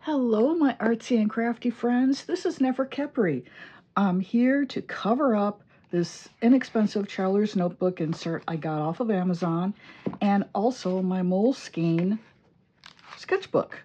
Hello, my artsy and crafty friends. This is 𝗫𝗫𝗃𝗃. I'm here to cover up this inexpensive Traveler's Notebook insert I got off of Amazon, and also my Moleskine sketchbook.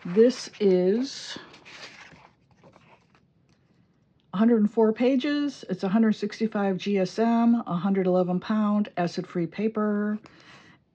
This is 104 pages. It's 165 GSM, 111 pound acid-free paper,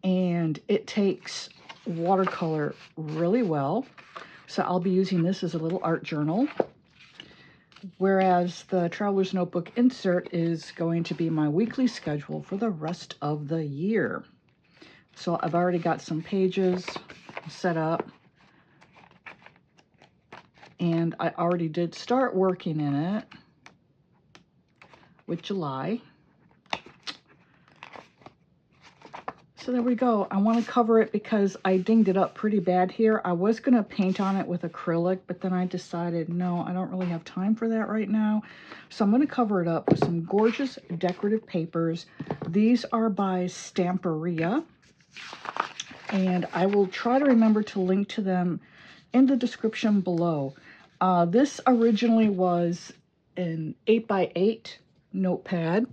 and it takes watercolor really well. So I'll be using this as a little art journal, whereas the Traveler's Notebook insert is going to be my weekly schedule for the rest of the year. So I've already got some pages set up, and I already did start working in it with July. So there we go. I want to cover it because I dinged it up pretty bad here. I was going to paint on it with acrylic, but then I decided, no, I don't really have time for that right now. So I'm going to cover it up with some gorgeous decorative papers. These are by 𝗬𝗏𝗄𝗃, and I will try to remember to link to them in the description below. This originally was an 8x8 notepad,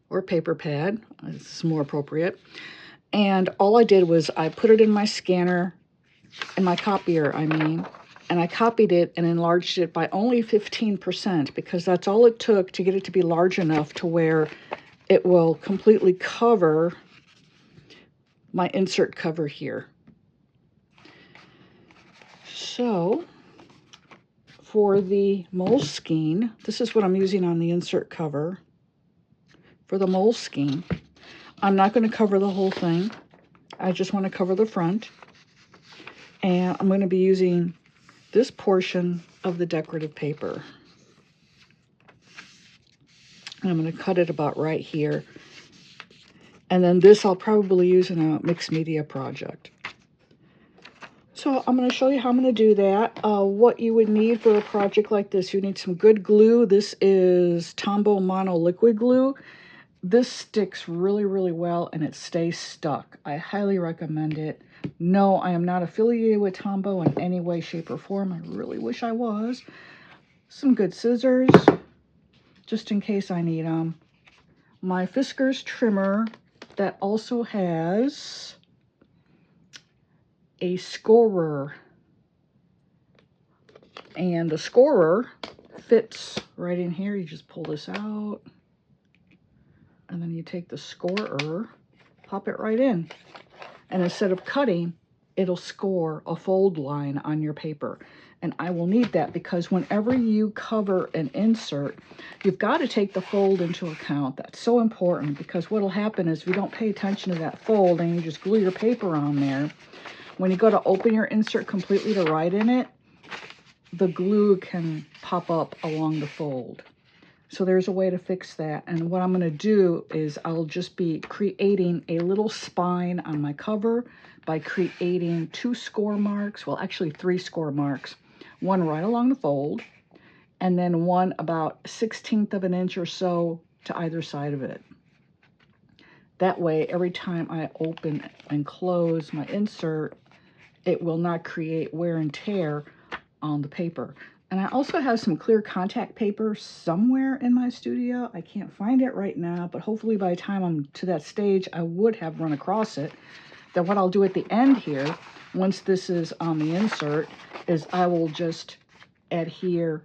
or paper pad, it's more appropriate. And all I did was I put it in my scanner, in my copier, and I copied it and enlarged it by only 15% because that's all it took to get it to be large enough to where it will completely cover my insert cover here. So for the Moleskine, this is what I'm using on the insert cover. For the Moleskine, I'm not going to cover the whole thing. I just want to cover the front. And I'm going to be using this portion of the decorative paper. And I'm going to cut it about right here. And then this I'll probably use in a mixed media project. So I'm going to show you how I'm going to do that. What you would need for a project like this, you need some good glue. This is Tombow Mono Liquid Glue. This sticks really, really well, and it stays stuck. I highly recommend it. No, I am not affiliated with Tombow in any way, shape, or form. I really wish I was. Some good scissors, just in case I need them. My Fiskars trimmer that also has a scorer. And the scorer fits right in here. You just pull this out. And then you take the scorer, pop it right in. And instead of cutting, it'll score a fold line on your paper. And I will need that because whenever you cover an insert, you've got to take the fold into account. That's so important because what'll happen is if you don't pay attention to that fold and you just glue your paper on there, when you go to open your insert completely to write in it, the glue can pop up along the fold. So there's a way to fix that. And what I'm going to do is I'll just be creating a little spine on my cover by creating 2 score marks. Well, actually 3 score marks. One right along the fold, and then one about 1/16 of an inch or so to either side of it. That way, every time I open and close my insert, it will not create wear and tear on the paper. And I also have some clear contact paper somewhere in my studio. I can't find it right now, but hopefully by the time I'm to that stage, I would have run across it. Then what I'll do at the end here, once this is on the insert, is I will just adhere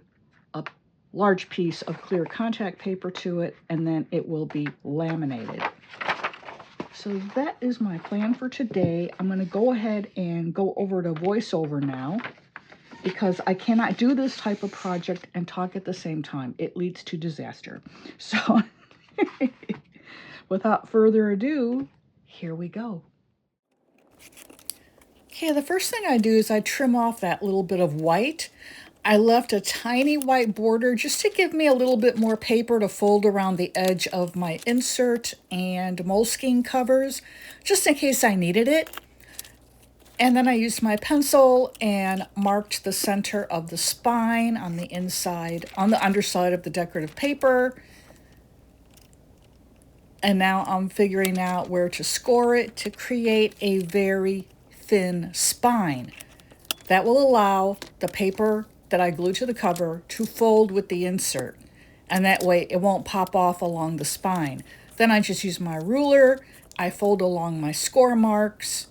a large piece of clear contact paper to it, and then it will be laminated. So that is my plan for today. I'm going to go ahead and go over to voiceover now, because I cannot do this type of project and talk at the same time. It leads to disaster. So without further ado, here we go. Okay, the first thing I do is I trim off that little bit of white. I left a tiny white border just to give me a little bit more paper to fold around the edge of my insert and Moleskine covers, just in case I needed it. And then I used my pencil and marked the center of the spine on the inside, on the underside of the decorative paper. And now I'm figuring out where to score it to create a very thin spine. That will allow the paper that I glue to the cover to fold with the insert. And that way it won't pop off along the spine. Then I just use my ruler. I fold along my score marks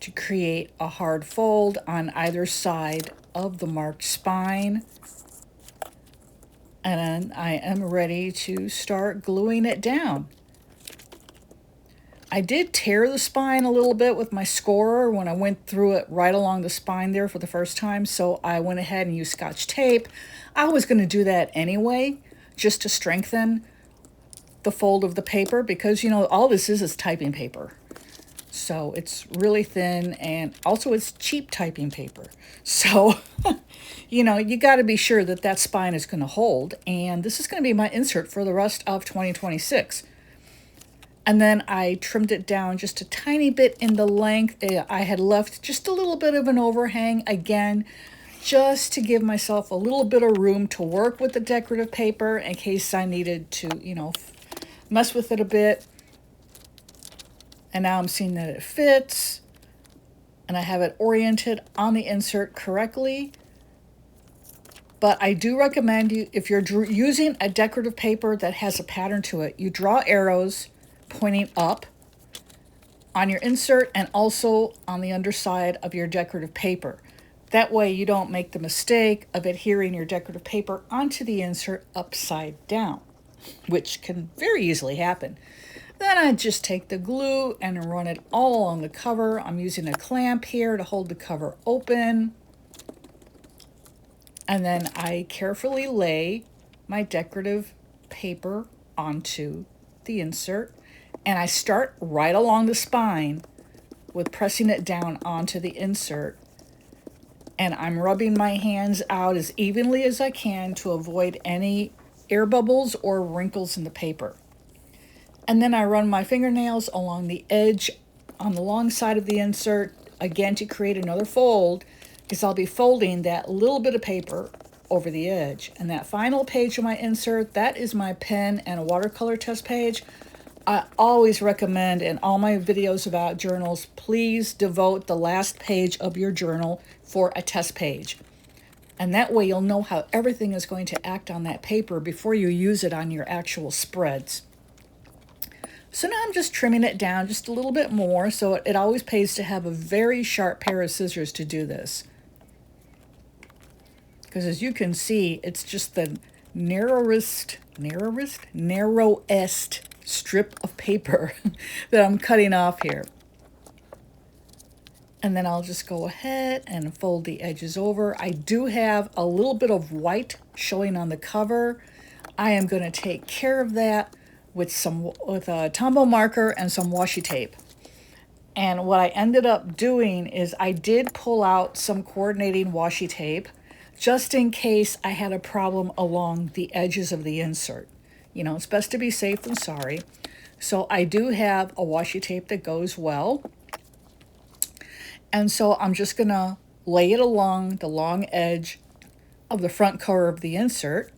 to create a hard fold on either side of the marked spine. And then I am ready to start gluing it down. I did tear the spine a little bit with my scorer when I went through it right along the spine there for the first time, so I went ahead and used Scotch tape. I was going to do that anyway, just to strengthen the fold of the paper, because, you know, all this is typing paper. So it's really thin, and also it's cheap typing paper. So, you know, you got to be sure that that spine is going to hold, and this is going to be my insert for the rest of 2026. And then I trimmed it down just a tiny bit in the length. I had left just a little bit of an overhang, again, just to give myself a little bit of room to work with the decorative paper in case I needed to, you know, mess with it a bit. And now I'm seeing that it fits, and I have it oriented on the insert correctly. But I do recommend you, if you're using a decorative paper that has a pattern to it, you draw arrows pointing up on your insert and also on the underside of your decorative paper. That way you don't make the mistake of adhering your decorative paper onto the insert upside down, which can very easily happen. Then I just take the glue and run it all along the cover. I'm using a clamp here to hold the cover open. And then I carefully lay my decorative paper onto the insert. And I start right along the spine with pressing it down onto the insert. And I'm rubbing my hands out as evenly as I can to avoid any air bubbles or wrinkles in the paper. And then I run my fingernails along the edge on the long side of the insert, again to create another fold, because I'll be folding that little bit of paper over the edge. And that final page of my insert, that is my pen and a watercolor test page. I always recommend in all my videos about journals, please devote the last page of your journal for a test page. And that way you'll know how everything is going to act on that paper before you use it on your actual spreads. So now I'm just trimming it down just a little bit more, so it always pays to have a very sharp pair of scissors to do this. Because as you can see, it's just the narrowest strip of paper that I'm cutting off here. And then I'll just go ahead and fold the edges over. I do have a little bit of white showing on the cover. I am going to take care of that with a Tombow marker and some washi tape. And what I ended up doing is I did pull out some coordinating washi tape just in case I had a problem along the edges of the insert. You know, it's best to be safe than sorry. So I do have a washi tape that goes well. And so I'm just going to lay it along the long edge of the front cover of the insert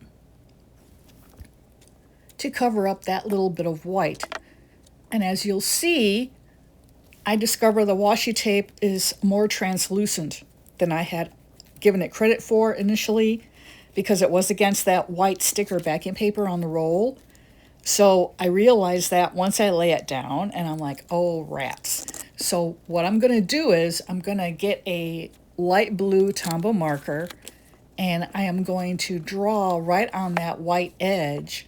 to cover up that little bit of white. And as you'll see, I discover the washi tape is more translucent than I had given it credit for initially, because it was against that white sticker backing paper on the roll. So I realized that once I lay it down, and I'm like, oh, rats. So what I'm going to do is I'm going to get a light blue Tombow marker, and I am going to draw right on that white edge.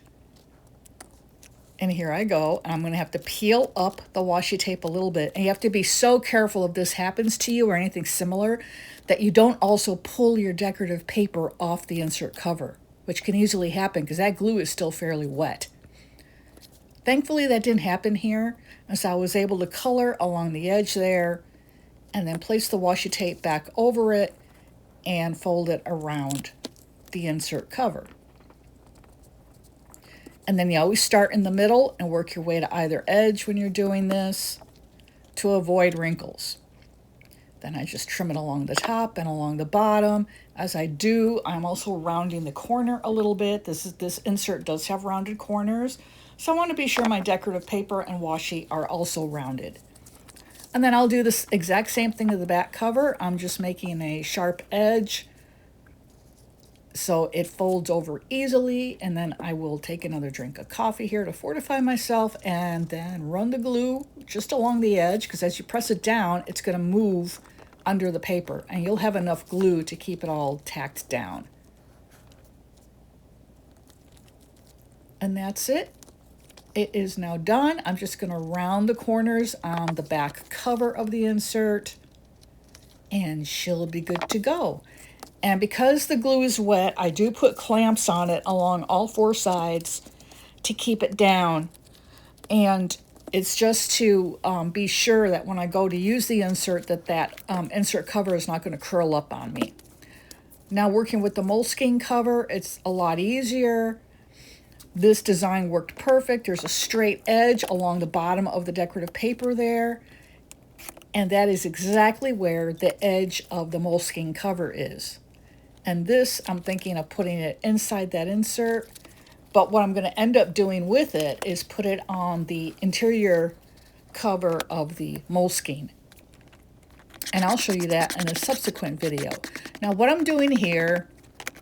And here I go. And I'm going to have to peel up the washi tape a little bit. And you have to be so careful if this happens to you or anything similar that you don't also pull your decorative paper off the insert cover, which can easily happen because that glue is still fairly wet. Thankfully, that didn't happen here, and so I was able to color along the edge there and then place the washi tape back over it and fold it around the insert cover. And then you always start in the middle and work your way to either edge when you're doing this to avoid wrinkles. Then I just trim it along the top and along the bottom. As I do, I'm also rounding the corner a little bit. This insert does have rounded corners, so I want to be sure my decorative paper and washi are also rounded. And then I'll do this exact same thing to the back cover. I'm just making a sharp edge so it folds over easily, and then I will take another drink of coffee here to fortify myself, and then run the glue just along the edge, because as you press it down, it's going to move under the paper, and you'll have enough glue to keep it all tacked down. And that's it. It is now done. I'm just going to round the corners on the back cover of the insert, and she'll be good to go. And because the glue is wet, I do put clamps on it along all 4 sides to keep it down. And it's just to be sure that when I go to use the insert, that insert cover is not going to curl up on me. Now working with the Moleskine cover, it's a lot easier. This design worked perfect. There's a straight edge along the bottom of the decorative paper there. And that is exactly where the edge of the Moleskine cover is. And this, I'm thinking of putting it inside that insert. But what I'm going to end up doing with it is put it on the interior cover of the Moleskine. And I'll show you that in a subsequent video. Now what I'm doing here,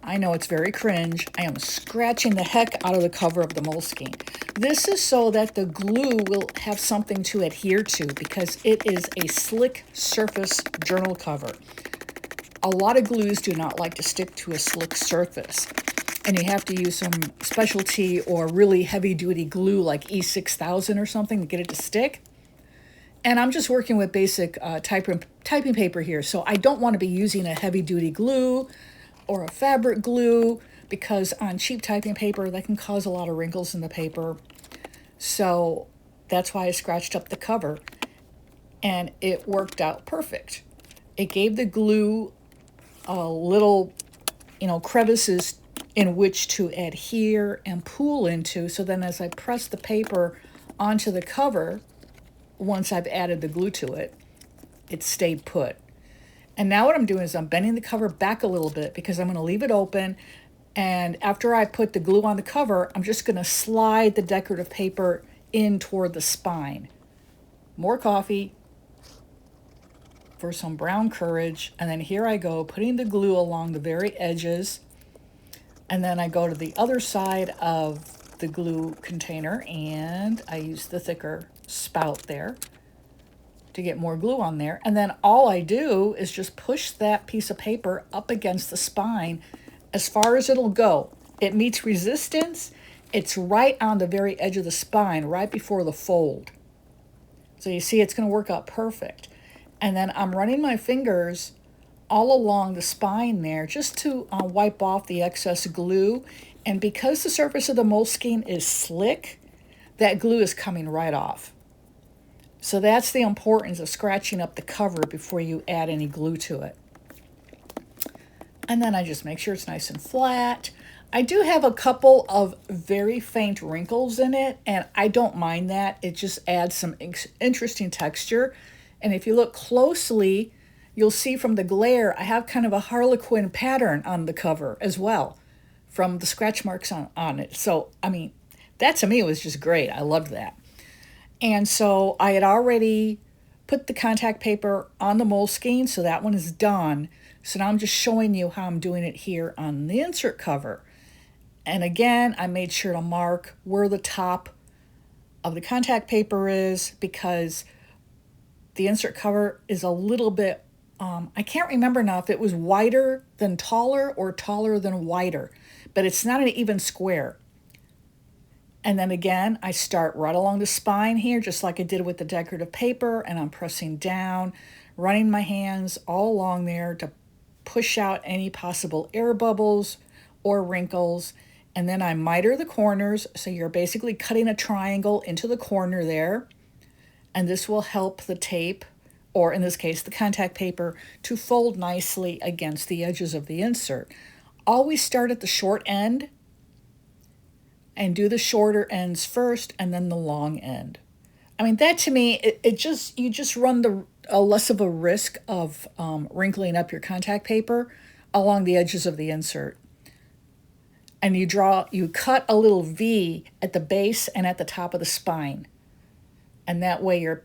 I know it's very cringe, I am scratching the heck out of the cover of the Moleskine. This is so that the glue will have something to adhere to, because it is a slick surface journal cover. A lot of glues do not like to stick to a slick surface, and you have to use some specialty or really heavy-duty glue like E6000 or something to get it to stick. And I'm just working with basic typing paper here, so I don't want to be using a heavy-duty glue or a fabric glue, because on cheap typing paper that can cause a lot of wrinkles in the paper. So that's why I scratched up the cover, and it worked out perfect. It gave the glue little, crevices in which to adhere and pool into, so then as I press the paper onto the cover, once I've added the glue to it, it stayed put. And now what I'm doing is I'm bending the cover back a little bit, because I'm going to leave it open, and after I put the glue on the cover, I'm just going to slide the decorative paper in toward the spine. More coffee for some brown courage, and then here I go putting the glue along the very edges, and then I go to the other side of the glue container, and I use the thicker spout there to get more glue on there, and then all I do is just push that piece of paper up against the spine as far as it'll go. It meets resistance. It's right on the very edge of the spine, right before the fold. So you see it's going to work out perfect. And then I'm running my fingers all along the spine there just to wipe off the excess glue. And because the surface of the Moleskine is slick, that glue is coming right off. So that's the importance of scratching up the cover before you add any glue to it. And then I just make sure it's nice and flat. I do have a couple of very faint wrinkles in it, and I don't mind that. It just adds some interesting texture. And if you look closely, you'll see from the glare, I have kind of a Harlequin pattern on the cover as well, from the scratch marks on it. So, I mean, that to me was just great. I loved that. And so I had already put the contact paper on the Moleskine, so that one is done. So now I'm just showing you how I'm doing it here on the insert cover. And again, I made sure to mark where the top of the contact paper is, because the insert cover is a little bit, I can't remember now if it was wider than taller or taller than wider, but it's not an even square. And then again, I start right along the spine here, just like I did with the decorative paper, and I'm pressing down, running my hands all along there to push out any possible air bubbles or wrinkles. And then I miter the corners, so you're basically cutting a triangle into the corner there. And this will help the tape, or in this case, the contact paper, to fold nicely against the edges of the insert. Always start at the short end and do the shorter ends first and then the long end. I mean, that to me, you just run less of a risk of wrinkling up your contact paper along the edges of the insert. And you cut a little V at the base and at the top of the spine. And that way you're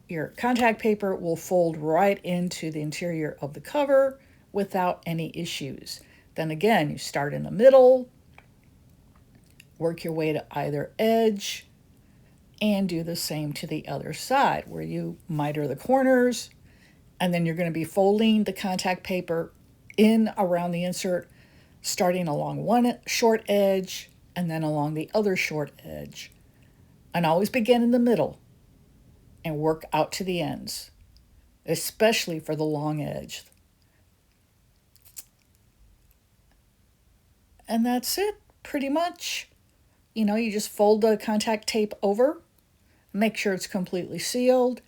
your contact paper will fold right into the interior of the cover without any issues. Then again, you start in the middle, work your way to either edge, and do the same to the other side where you miter the corners, and then you're going to be folding the contact paper in around the insert, starting along one short edge and then along the other short edge. And always begin in the middle and work out to the ends, especially for the long edge. And that's it, pretty much. You know, you just fold the contact tape over, make sure it's completely sealed,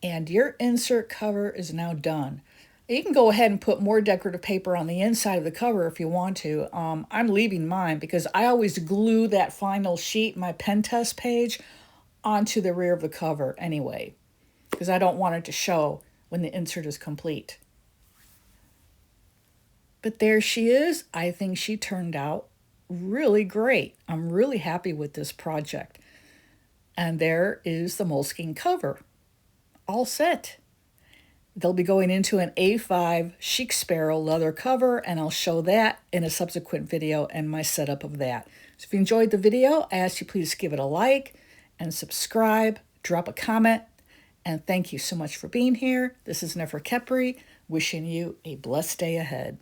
and your insert cover is now done. You can go ahead and put more decorative paper on the inside of the cover if you want to. I'm leaving mine because I always glue that final sheet, my pen test page, onto the rear of the cover anyway, because I don't want it to show when the insert is complete. But there she is. I think she turned out really great. I'm really happy with this project. And there is the Moleskine cover, all set. They'll be going into an A5 Chic Sparrow leather cover, and I'll show that in a subsequent video and my setup of that. So if you enjoyed the video, I ask you please give it a like and subscribe, drop a comment, and thank you so much for being here. This is 𝗫𝗫𝗀𝗵𝗵𝗶𝗃, wishing you a blessed day ahead.